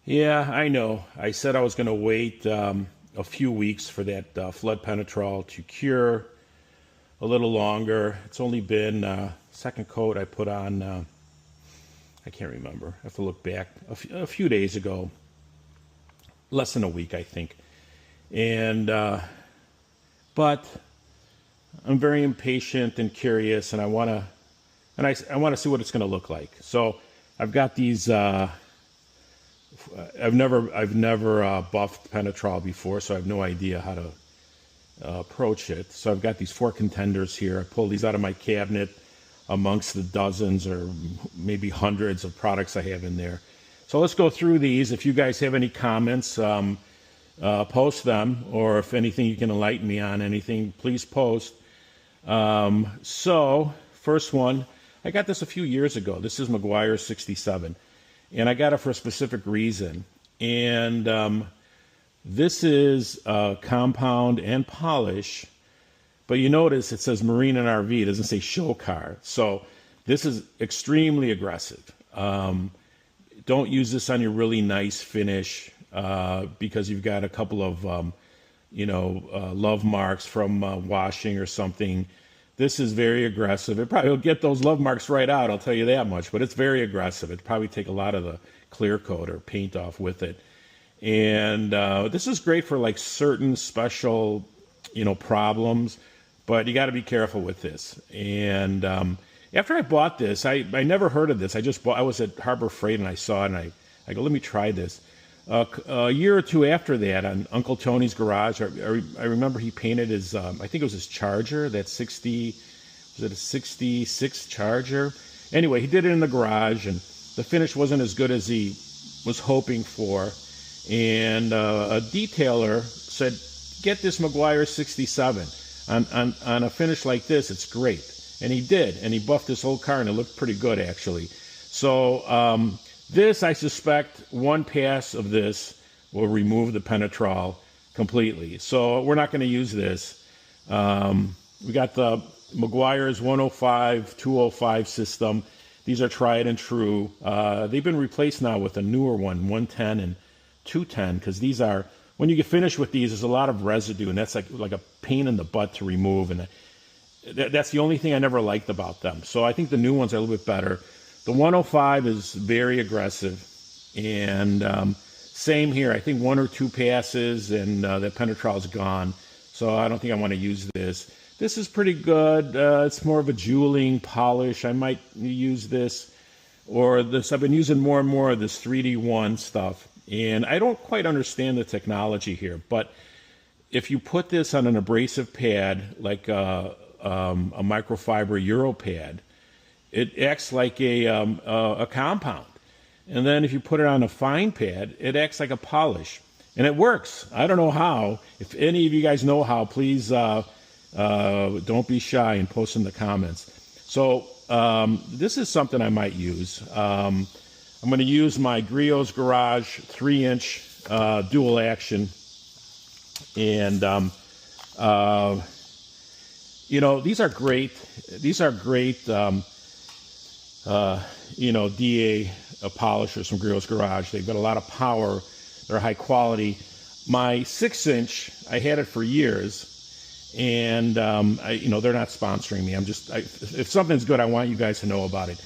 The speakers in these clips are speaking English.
Yeah, I know. I said I was going to wait a few weeks for that Flood Penetrol to cure a little longer. It's only been second coat I put on, I can't remember. I have to look back. A few days ago, less than a week, I think. And, but I'm very impatient and curious, and I want to, I want to see what it's going to look like. So I've got these. I've never buffed Penetrol before, so I have no idea how to approach it. So I've got these 4 Contenders here. I pulled these out of my cabinet amongst the dozens or maybe hundreds of products I have in there. So let's go through these. If you guys have any comments, post them, or if anything you can enlighten me on anything, please post. So first one, I got this a few years ago. This is Meguiar 67. And I got it for a specific reason. And this is compound and polish, but you notice it says marine and RV. It doesn't say show car. So this is extremely aggressive. Don't use this on your really nice finish because you've got a couple of, love marks from washing or something. This is very aggressive. It probably will get those love marks right out, I'll tell you that much, but it's very aggressive. It'd probably take a lot of the clear coat or paint off with it. And this is great for like certain special, problems, but you got to be careful with this. And after I bought this, I never heard of this. I was at Harbor Freight and I saw it and I go, let me try this. A year or two after that, on Uncle Tony's garage, I remember he painted his, I think it was his Charger, that 60, was it a 66 Charger? Anyway, he did it in the garage, and the finish wasn't as good as he was hoping for. And a detailer said, get this Meguiar 67. On a finish like this, it's great. And he did, and he buffed this whole car, and it looked pretty good, actually. So, this, I suspect, one pass of this will remove the Penetrol completely. So we're not going to use this. We got the Meguiar's 105, 205 system. These are tried and true. They've been replaced now with a newer one, 110 and 210, because these are, when you get finished with these, there's a lot of residue, and that's like a pain in the butt to remove. And that's the only thing I never liked about them. So I think the new ones are a little bit better. The 105 is very aggressive, and same here. I think 1 or 2 passes, and the Penetrol is gone, so I don't think I want to use this. This is pretty good. It's more of a jeweling polish. I might use this, or this. I've been using more and more of this 3D1 stuff, and I don't quite understand the technology here, but if you put this on an abrasive pad, like a microfiber Euro pad, it acts like a compound. And then if you put it on a fine pad, it acts like a polish. And it works. I don't know how. If any of you guys know how, please don't be shy and post in the comments. So this is something I might use. I'm going to use my Griot's Garage 3-inch dual action. And, these are great. These are great. DA polishers from Griot's Garage. They've got a lot of power. They're high quality. My 6-inch, I had it for years, and they're not sponsoring me. If something's good, I want you guys to know about it.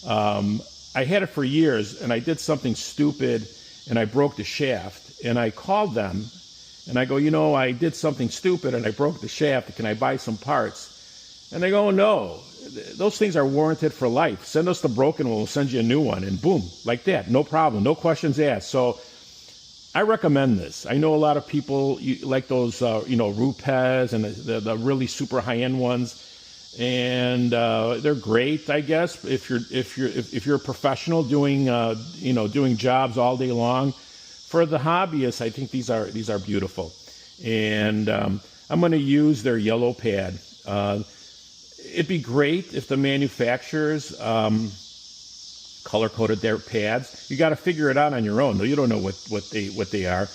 I had it for years, and I did something stupid, and I broke the shaft. And I called them, and I go, I did something stupid, and I broke the shaft. Can I buy some parts? And they go, no. Those things are warranted for life. Send us the broken one, we'll send you a new one, and boom, like that, no problem, no questions asked. So I recommend this. I know a lot of people like those, Rupes and the really super high-end ones, and they're great, I guess, if you're a professional doing doing jobs all day long. For the hobbyists, I think these are beautiful, and I'm going to use their yellow pad. It'd be great if the manufacturers color-coded their pads. You got to figure it out on your own, though. You don't know what they are.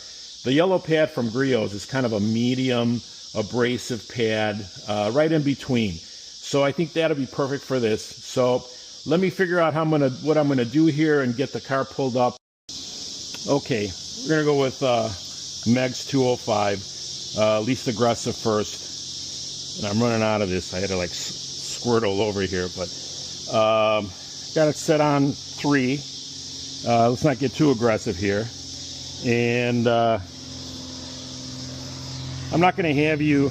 The yellow pad from Griot's is kind of a medium abrasive pad, right in between. So I think that'll be perfect for this. So let me figure out what I'm gonna do here and get the car pulled up. Okay, we're gonna go with Megs 205, least aggressive first. And I'm running out of this. I had to like squirt all over here, but got it set on 3. Let's not get too aggressive here. And I'm not going to have you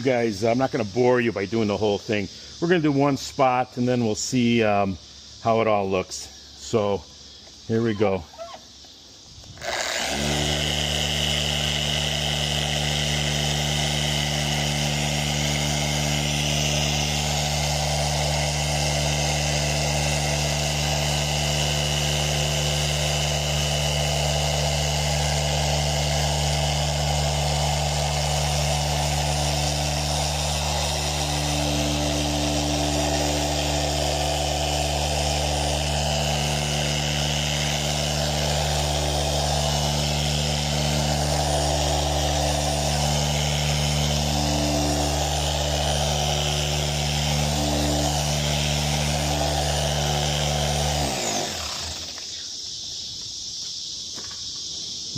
guys, I'm not going to bore you by doing the whole thing. We're going to do one spot and then we'll see how it all looks. So here we go.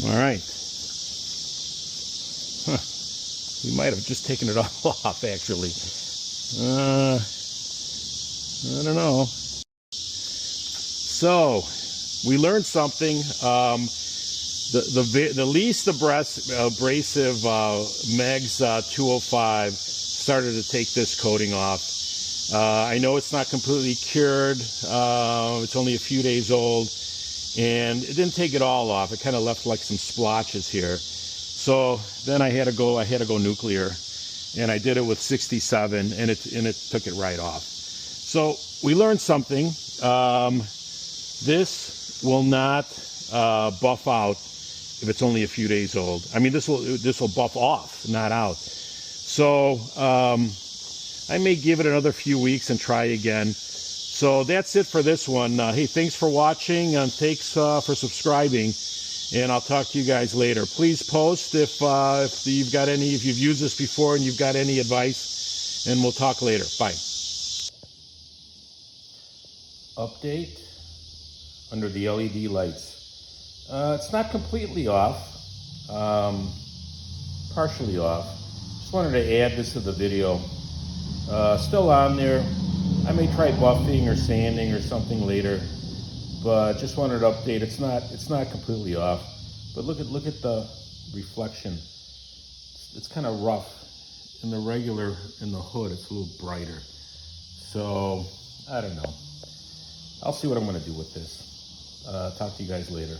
All right. Huh. We might have just taken it all off, actually. I don't know. So, we learned something. The least abrasive Megs 205 started to take this coating off. I know it's not completely cured. It's only a few days old. And it didn't take it all off. It kind of left like some splotches here. So then I had to go nuclear, and I did it with 67, and it took it right off. So we learned something. This will not buff out if it's only a few days old. I mean, this will buff off, not out. So I may give it another few weeks and try again. So that's it for this one. Hey, thanks for watching, and thanks for subscribing, and I'll talk to you guys later. Please post if you've used this before and you've got any advice, and we'll talk later. Bye. Update under the LED lights. It's not completely off, partially off. Just wanted to add this to the video. Still on there. I may try buffing or sanding or something later, but just wanted to update. It's not completely off, but look at the reflection. It's kind of rough. In the hood, it's a little brighter. So I don't know. I'll see what I'm going to do with this. Talk to you guys later.